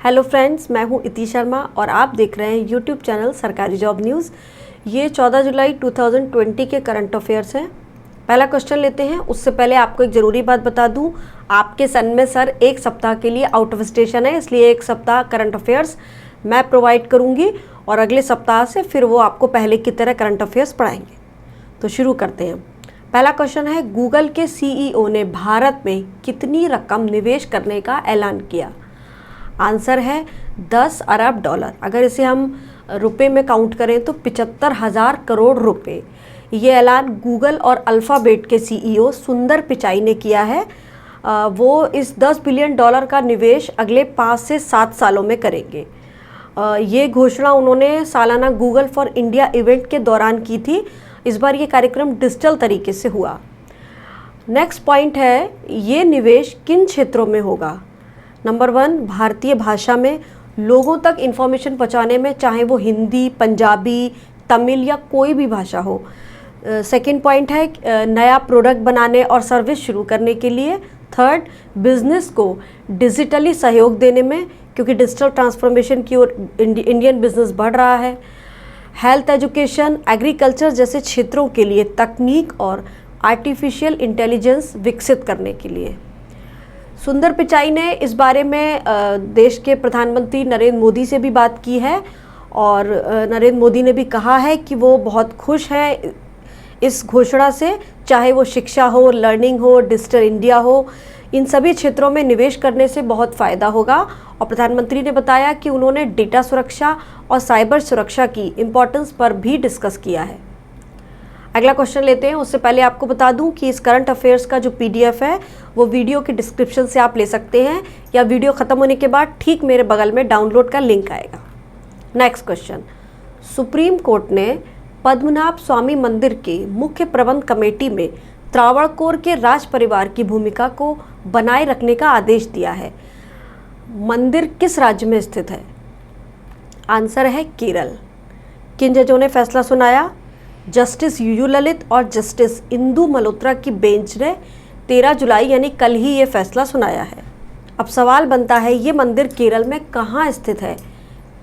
Hello friends, मैं हूं इति शर्मा और आप देख रहे हैं यूट्यूब चैनल सरकारी जॉब न्यूज़। ये 14 जुलाई 2020 के करंट अफेयर्स हैं। पहला क्वेश्चन लेते हैं। उससे पहले आपको एक ज़रूरी बात बता दूं, आपके सन में सर एक सप्ताह के लिए आउट ऑफ स्टेशन है, इसलिए एक सप्ताह करंट अफेयर्स मैं प्रोवाइड करूँगी और अगले सप्ताह से फिर वो आपको पहले की तरह करंट अफेयर्स पढ़ाएंगे। तो शुरू करते हैं। पहला क्वेश्चन है, गूगल के CEO ने भारत में कितनी रकम निवेश करने का ऐलान किया? आंसर है 10 अरब डॉलर। अगर इसे हम रुपए में काउंट करें तो 75,000 करोड़ रुपए। ये ऐलान गूगल और अल्फ़ाबेट के CEO सुंदर पिचाई ने किया है। वो इस 10 बिलियन डॉलर का निवेश अगले 5 से 7 सालों में करेंगे। ये घोषणा उन्होंने सालाना गूगल फॉर इंडिया इवेंट के दौरान की थी। इस बार ये कार्यक्रम डिजिटल तरीके से हुआ। नेक्स्ट पॉइंट है, ये निवेश किन क्षेत्रों में होगा? नंबर 1, भारतीय भाषा में लोगों तक इन्फॉर्मेशन पहुंचाने में, चाहे वो हिंदी, पंजाबी, तमिल या कोई भी भाषा हो। सेकंड पॉइंट है, नया प्रोडक्ट बनाने और सर्विस शुरू करने के लिए। थर्ड, बिजनेस को डिजिटली सहयोग देने में, क्योंकि डिजिटल ट्रांसफॉर्मेशन की ओर इंडियन बिजनेस बढ़ रहा है। हेल्थ, एजुकेशन, एग्रीकल्चर जैसे क्षेत्रों के लिए तकनीक और आर्टिफिशियल इंटेलिजेंस विकसित करने के लिए। सुंदर पिचाई ने इस बारे में देश के प्रधानमंत्री नरेंद्र मोदी से भी बात की है और नरेंद्र मोदी ने भी कहा है कि वो बहुत खुश हैं इस घोषणा से, चाहे वो शिक्षा हो, लर्निंग हो, डिजिटल इंडिया हो, इन सभी क्षेत्रों में निवेश करने से बहुत फ़ायदा होगा। और प्रधानमंत्री ने बताया कि उन्होंने डेटा सुरक्षा और साइबर सुरक्षा की इम्पोर्टेंस पर भी डिस्कस किया है। अगला क्वेश्चन लेते हैं। उससे पहले आपको बता दूं कि इस करंट अफेयर्स का जो PDF है वो वीडियो के डिस्क्रिप्शन से आप ले सकते हैं या वीडियो ख़त्म होने के बाद ठीक मेरे बगल में डाउनलोड का लिंक आएगा। नेक्स्ट क्वेश्चन, सुप्रीम कोर्ट ने पद्मनाभ स्वामी मंदिर के मुख्य प्रबंध कमेटी में त्रावणकोर के राज परिवार की भूमिका को बनाए रखने का आदेश दिया है। मंदिर किस राज्य में स्थित है? आंसर है केरल। किन जजों ने फैसला सुनाया? जस्टिस यूयू ललित और जस्टिस इंदु मल्होत्रा की बेंच ने 13 जुलाई यानी कल ही ये फैसला सुनाया है। अब सवाल बनता है, ये मंदिर केरल में कहाँ स्थित है?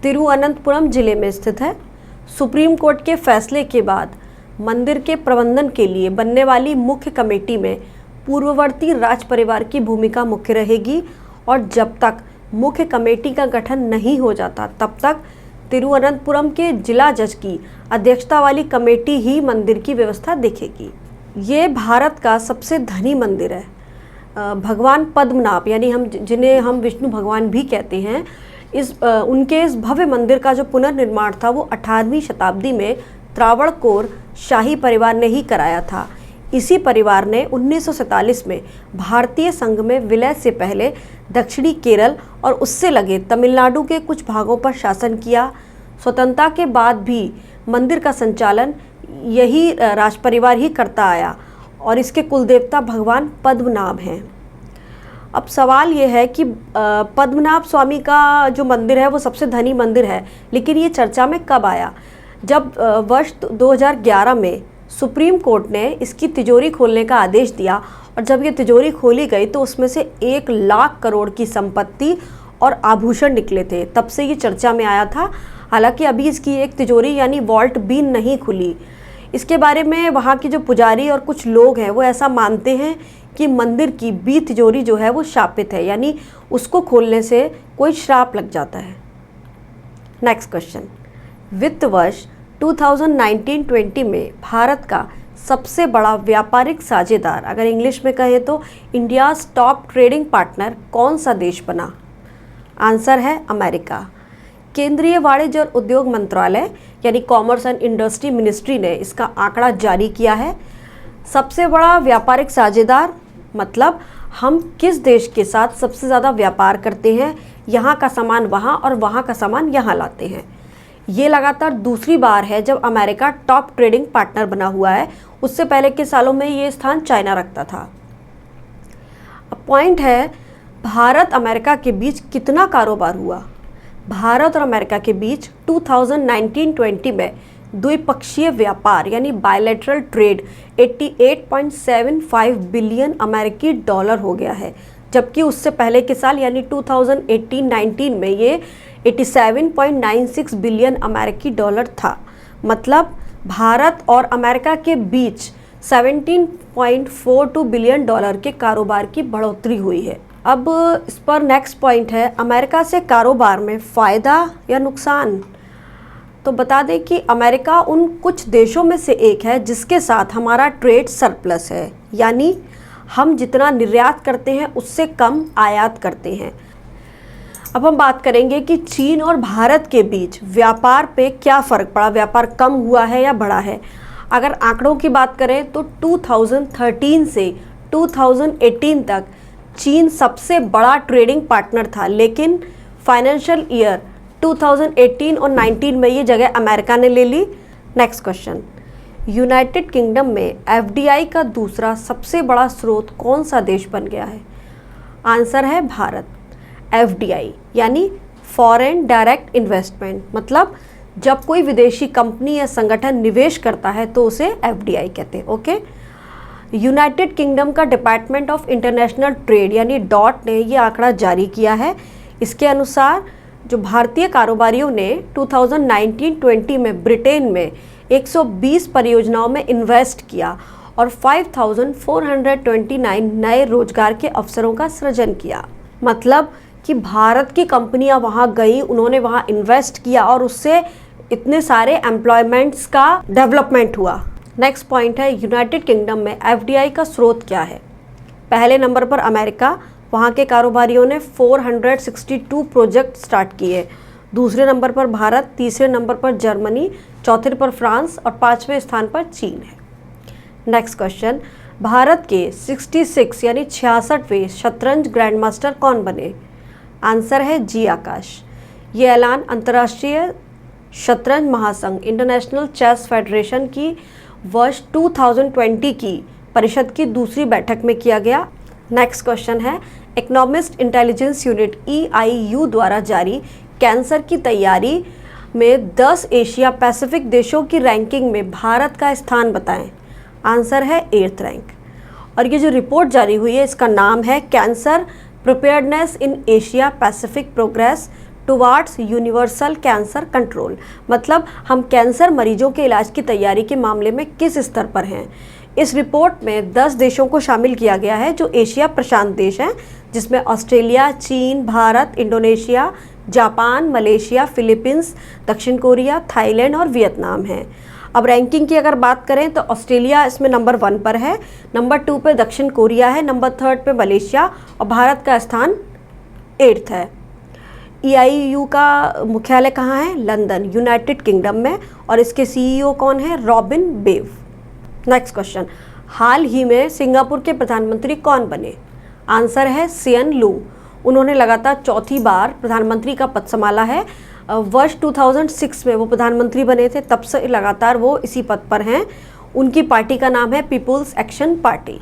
तिरुवनंतपुरम जिले में स्थित है। सुप्रीम कोर्ट के फैसले के बाद मंदिर के प्रबंधन के लिए बनने वाली मुख्य कमेटी में पूर्ववर्ती राज परिवार की भूमिका मुख्य रहेगी और जब तक मुख्य कमेटी का गठन नहीं हो जाता तब तक तिरुवनंतपुरम के जिला जज की अध्यक्षता वाली कमेटी ही मंदिर की व्यवस्था देखेगी। ये भारत का सबसे धनी मंदिर है। भगवान पद्मनाभ यानी जिन्हें हम विष्णु भगवान भी कहते हैं, उनके इस भव्य मंदिर का जो पुनर्निर्माण था वो 18वीं शताब्दी में त्रावणकोर शाही परिवार ने ही कराया था। इसी परिवार ने 1947 में भारतीय संघ में विलय से पहले दक्षिणी केरल और उससे लगे तमिलनाडु के कुछ भागों पर शासन किया। स्वतंत्रता के बाद भी मंदिर का संचालन यही राजपरिवार ही करता आया और इसके कुलदेवता भगवान पद्मनाभ हैं। अब सवाल ये है कि पद्मनाभ स्वामी का जो मंदिर है वो सबसे धनी मंदिर है, लेकिन ये चर्चा में कब आया? जब वर्ष 2011 में सुप्रीम कोर्ट ने इसकी तिजोरी खोलने का आदेश दिया और जब ये तिजोरी खोली गई तो उसमें से 1 लाख करोड़ की संपत्ति और आभूषण निकले थे। तब से ये चर्चा में आया था। हालांकि अभी इसकी एक तिजोरी यानी वॉल्ट भी नहीं खुली। इसके बारे में वहाँ के जो पुजारी और कुछ लोग हैं वो ऐसा मानते हैं कि मंदिर की बी तिजोरी जो है वो शापित है, यानी उसको खोलने से कोई श्राप लग जाता है। नेक्स्ट क्वेश्चन, वित्त वर्ष 2019-20 में भारत का सबसे बड़ा व्यापारिक साझेदार, अगर इंग्लिश में कहें तो इंडियाज़ टॉप ट्रेडिंग पार्टनर, कौन सा देश बना? आंसर है अमेरिका। केंद्रीय वाणिज्य और उद्योग मंत्रालय यानी कॉमर्स एंड इंडस्ट्री मिनिस्ट्री ने इसका आंकड़ा जारी किया है। सबसे बड़ा व्यापारिक साझेदार मतलब हम किस देश के साथ सबसे ज़्यादा व्यापार करते हैं, यहाँ का सामान वहाँ और वहाँ का सामान यहाँ लाते हैं। ये लगातार दूसरी बार है जब अमेरिका टॉप ट्रेडिंग पार्टनर बना हुआ है। उससे पहले के सालों में ये स्थान चाइना रखता था। अब पॉइंट है, भारत अमेरिका के बीच कितना कारोबार हुआ? भारत और अमेरिका के बीच 2019-20 में द्विपक्षीय व्यापार यानी बायलैटरल ट्रेड 88.75 बिलियन अमेरिकी डॉलर हो गया है, जबकि उससे पहले के साल यानी 2018-19 में ये 87.96 बिलियन अमेरिकी डॉलर था। मतलब भारत और अमेरिका के बीच 17.42 बिलियन डॉलर के कारोबार की बढ़ोतरी हुई है। अब इस पर नेक्स्ट पॉइंट है, अमेरिका से कारोबार में फ़ायदा या नुकसान। तो बता दें कि अमेरिका उन कुछ देशों में से एक है जिसके साथ हमारा ट्रेड सरप्लस है, यानी हम जितना निर्यात करते हैं उससे कम आयात करते हैं। अब हम बात करेंगे कि चीन और भारत के बीच व्यापार पे क्या फ़र्क पड़ा, व्यापार कम हुआ है या बढ़ा है। अगर आंकड़ों की बात करें तो 2013 से 2018 तक चीन सबसे बड़ा ट्रेडिंग पार्टनर था, लेकिन फाइनेंशियल ईयर 2018 और 19 में ये जगह अमेरिका ने ले ली। नेक्स्ट क्वेश्चन, यूनाइटेड किंगडम में एफडीआई का दूसरा सबसे बड़ा स्रोत कौन सा देश बन गया है? आंसर है भारत। एफडीआई यानी फॉरेन डायरेक्ट इन्वेस्टमेंट, मतलब जब कोई विदेशी कंपनी या संगठन निवेश करता है तो उसे एफडीआई कहते हैं। ओके, यूनाइटेड किंगडम का डिपार्टमेंट ऑफ इंटरनेशनल ट्रेड यानी डॉट ने ये आंकड़ा जारी किया है। इसके अनुसार जो भारतीय कारोबारियों ने 2019-20 में ब्रिटेन में 120 परियोजनाओं में इन्वेस्ट किया और 5,429 नए रोजगार के अवसरों का सृजन किया। मतलब कि भारत की कंपनियां वहां गई, उन्होंने वहां इन्वेस्ट किया और उससे इतने सारे एम्प्लॉयमेंट्स का डेवलपमेंट हुआ। नेक्स्ट पॉइंट है, यूनाइटेड किंगडम में एफडीआई का स्रोत क्या है? पहले नंबर पर अमेरिका, वहाँ के कारोबारियों ने 462 प्रोजेक्ट स्टार्ट किए। दूसरे नंबर पर भारत, तीसरे नंबर पर जर्मनी, चौथे पर फ्रांस और पाँचवें स्थान पर चीन है। नेक्स्ट क्वेश्चन, भारत के 66 यानी 66वें शतरंज ग्रैंड मास्टर कौन बने? आंसर है जी आकाश। ये ऐलान अंतर्राष्ट्रीय शतरंज महासंघ इंटरनेशनल चेस फेडरेशन की वर्ष 2020 की परिषद की दूसरी बैठक में किया गया। नेक्स्ट क्वेश्चन है, इकोनॉमिस्ट इंटेलिजेंस यूनिट EIU द्वारा जारी कैंसर की तैयारी में 10 एशिया पैसिफिक देशों की रैंकिंग में भारत का स्थान बताएं। आंसर है 8th रैंक। और ये जो रिपोर्ट जारी हुई है इसका नाम है cancer preparedness in Asia Pacific progress towards universal cancer control. मतलब हम कैंसर मरीजों के इलाज की तैयारी के मामले में किस स्तर पर हैं। इस रिपोर्ट में 10 देशों को शामिल किया गया है जो एशिया प्रशांत देश हैं, जिसमें ऑस्ट्रेलिया, चीन, Bharat, Indonesia, Japan, Malaysia, Philippines, दक्षिण कोरिया, थाईलैंड और वियतनाम हैं। अब रैंकिंग की अगर बात करें तो ऑस्ट्रेलिया इसमें नंबर 1 पर है, नंबर 2 पे दक्षिण कोरिया है, नंबर 3 पे मलेशिया और भारत का स्थान 8th है। EIU का मुख्यालय कहाँ है? लंदन, यूनाइटेड किंगडम में। और इसके CEO कौन है? रॉबिन बेव। नेक्स्ट क्वेश्चन, हाल ही में सिंगापुर के प्रधानमंत्री कौन बने? आंसर है सियन लू। उन्होंने लगातार चौथी बार प्रधानमंत्री का पद संभाला है। वर्ष 2006 में वो प्रधानमंत्री बने थे, तब से लगातार वो इसी पद पर हैं। उनकी पार्टी का नाम है People's Action Party.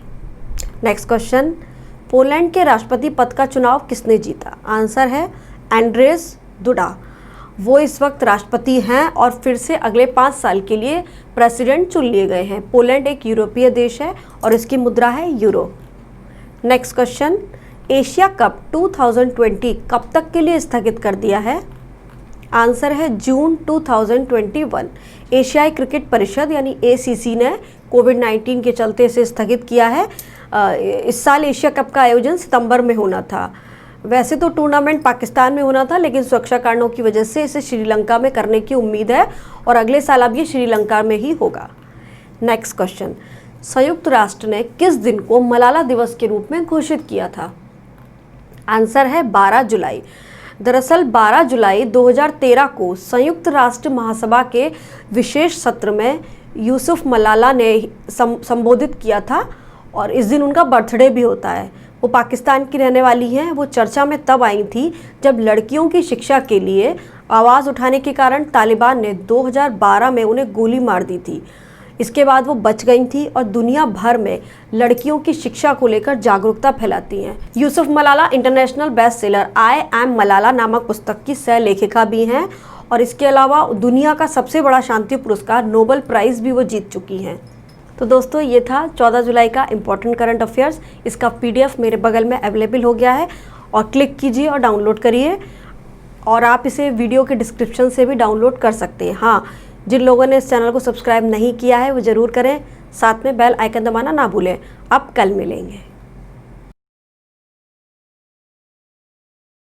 Next question, Poland के राष्ट्रपति पद का चुनाव किसने जीता? आंसर है एंड्रेस दुडा। वो इस वक्त राष्ट्रपति हैं और फिर से अगले 5 साल के लिए प्रेसिडेंट चुन लिए गए हैं। पोलैंड एक यूरोपीय देश है और इसकी मुद्रा है euro. Next question, Asia cup 2020 कब तक के लिए स्थगित कर दिया है? आंसर है जून 2021। एशियाई क्रिकेट परिषद यानी ACC ने कोविड-19 के चलते इसे स्थगित किया है। इस साल एशिया कप का आयोजन सितंबर में होना था। वैसे तो टूर्नामेंट पाकिस्तान में होना था, लेकिन सुरक्षा कारणों की वजह से इसे श्रीलंका में करने की उम्मीद है और अगले साल अब ये श्रीलंका में ही होगा। नेक्स्ट क्वेश्चन, संयुक्त राष्ट्र ने किस दिन को मलाला दिवस के रूप में घोषित किया था? आंसर है 12 जुलाई। दरअसल 12 जुलाई 2013 को संयुक्त राष्ट्र महासभा के विशेष सत्र में यूसुफ मलाला ने संबोधित किया था और इस दिन उनका बर्थडे भी होता है। वो पाकिस्तान की रहने वाली हैं। वो चर्चा में तब आई थी जब लड़कियों की शिक्षा के लिए आवाज़ उठाने के कारण तालिबान ने 2012 में उन्हें गोली मार दी थी। इसके बाद वो बच गई थी और दुनिया भर में लड़कियों की शिक्षा को लेकर जागरूकता फैलाती हैं। Yusuf Malala international best seller I am Malala नामक पुस्तक की सह लेखिका भी हैं और इसके अलावा दुनिया का सबसे बड़ा शांति पुरस्कार नोबेल प्राइज़ भी वो जीत चुकी हैं। तो दोस्तों ये था 14 जुलाई का इम्पोर्टेंट करंट अफेयर्स। इसका PDF मेरे बगल में अवेलेबल हो गया है और क्लिक कीजिए और डाउनलोड करिए, और आप इसे वीडियो के डिस्क्रिप्शन से भी डाउनलोड कर सकते हैं। हाँ, जिन लोगों ने इस चैनल को सब्सक्राइब नहीं किया है वो ज़रूर करें, साथ में बेल आइकन दबाना ना भूलें। अब कल मिलेंगे।